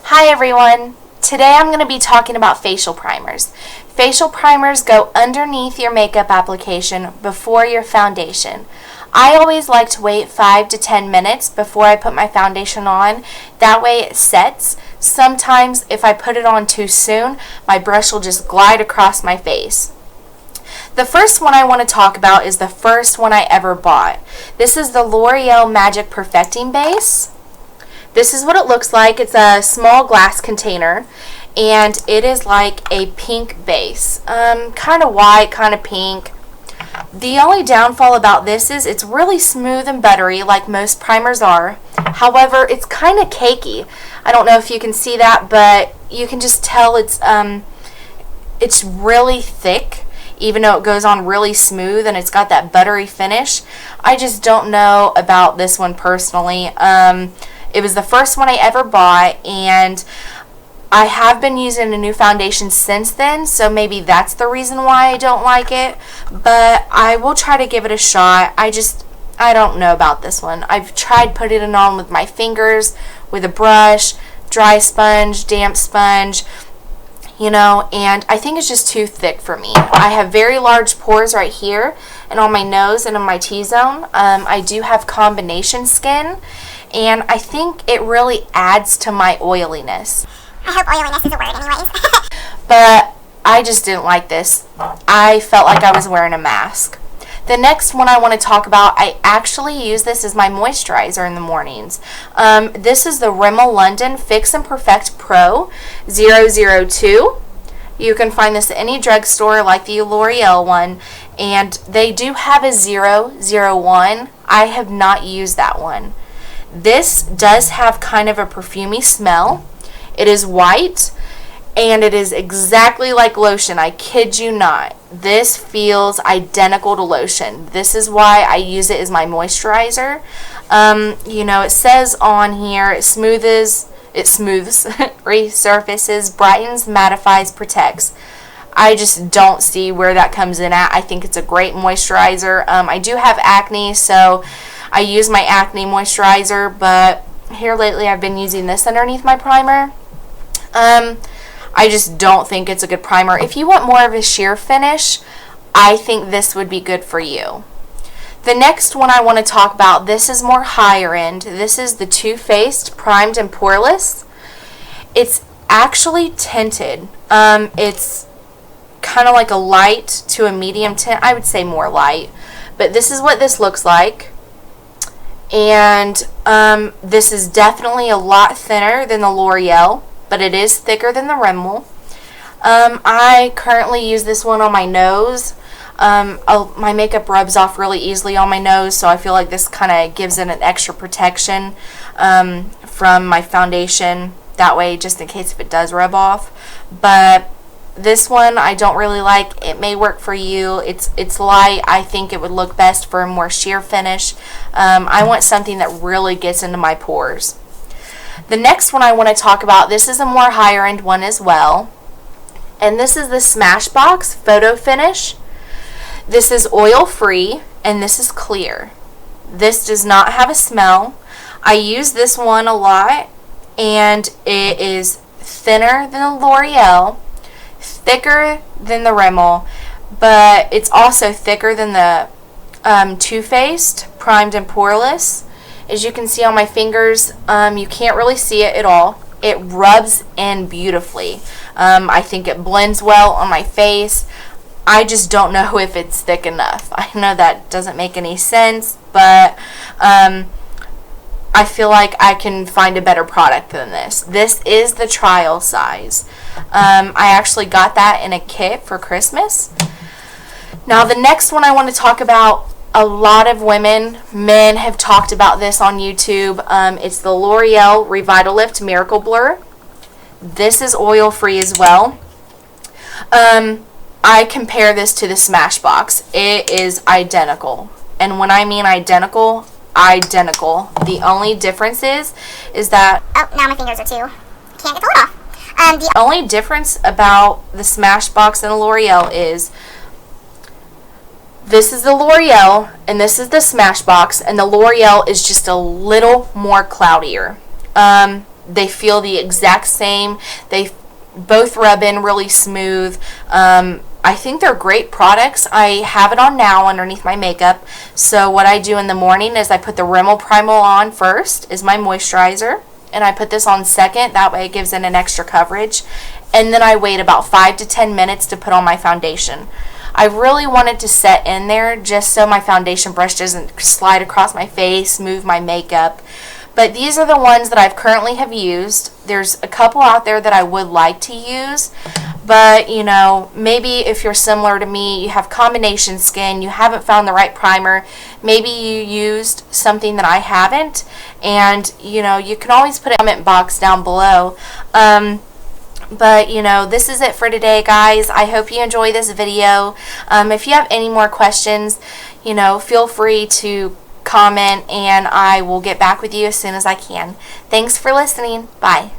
Hi everyone! Today I'm going to be talking about facial primers. Facial primers go underneath your makeup application before your foundation. I always like to wait 5 to 10 minutes before I put my foundation on. That way it sets. Sometimes if I put it on too soon, my brush will just glide across my face. The first one I want to talk about is the first one I ever bought. This is the L'Oreal Magic Perfecting Base. This is what it looks like. It's a small glass container, and it is like a pink base. Kind of white, kind of pink. The only downfall about this is it's really smooth and buttery like most primers are. However, it's kind of cakey. I don't know if you can see that, but you can just tell it's really thick, even though it goes on really smooth and it's got that buttery finish. I just don't know about this one personally. It was the first one I ever bought, and I have been using a new foundation since then, so maybe that's the reason why I don't like it, but I will try to give it a shot. I don't know about this one. I've tried putting it on with my fingers, with a brush, dry sponge, damp sponge, and I think it's just too thick for me. I have very large pores right here and on my nose and in my T-zone. I do have combination skin, and I think it really adds to my oiliness. I hope oiliness is a word anyways. But I just didn't like this. I felt like I was wearing a mask. The next one I want to talk about, I actually use this as my moisturizer in the mornings. This is the Rimmel London Fix and Perfect Pro 002. You can find this at any drugstore like the L'Oreal one, and they do have a 001. I have not used that one. This does have kind of a perfumey smell. It is white, and it is exactly like lotion. I kid you not. This feels identical to lotion. This is why I use it as my moisturizer. It says on here, it smooths, resurfaces, brightens, mattifies, protects. I just don't see where that comes in at. I think it's a great moisturizer. I do have acne, so I use my acne moisturizer, but here lately I've been using this underneath my primer. I just don't think it's a good primer. If you want more of a sheer finish, I think this would be good for you. The next one I want to talk about, this is more higher end. This is the Too Faced Primed and Poreless. It's actually tinted. It's kind of like a light to a medium tint. I would say more light. But this is what this looks like. And this is definitely a lot thinner than the L'Oreal, but it is thicker than the Rimmel. I currently use this one on my nose. My makeup rubs off really easily on my nose, so I feel like this kind of gives it an extra protection from my foundation. That way, just in case if it does rub off. But this one I don't really like. It may work for you. It's light. I think it would look best for a more sheer finish. I want something that really gets into my pores. The next one I want to talk about, this is a more higher end one as well. And this is the Smashbox Photo Finish. This is oil free and this is clear. This does not have a smell. I use this one a lot, and it is thinner than the L'Oreal, thicker than the Rimmel, but it's also thicker than the Too Faced Primed and Poreless. As you can see on my fingers, you can't really see it at all. It rubs in beautifully. I think it blends well on my face. I just don't know if it's thick enough. I know that doesn't make any sense, but I feel like I can find a better product than this. This is the trial size. I actually got that in a kit for Christmas. Now the next one I want to talk about, a lot of men have talked about this on YouTube. It's the L'Oreal Revitalift Miracle Blur. This is oil free as well. I compare this to the Smashbox. It is identical. And when I mean identical, the only difference is that... Oh, now my fingers are too. Can't get the lid off. The only difference about the Smashbox and the L'Oreal is this is the L'Oreal and this is the Smashbox, and the L'Oreal is just a little more cloudier. they feel the exact same. They both rub in really smooth. I think they're great products. I have it on now underneath my makeup. So what I do in the morning is I put the Rimmel Primal on first, is my moisturizer. And I put this on second. That way it gives it an extra coverage. And then I wait about 5 to 10 minutes to put on my foundation. I really want it to set in there just so my foundation brush doesn't slide across my face, move my makeup. But these are the ones that I've currently have used. There's a couple out there that I would like to use. But, you know, maybe if you're similar to me, you have combination skin, you haven't found the right primer, maybe you used something that I haven't, and, you know, you can always put a comment box down below. But, you know, this is it for today, guys. I hope you enjoy this video. If you have any more questions, you know, feel free to comment, and I will get back with you as soon as I can. Thanks for listening. Bye.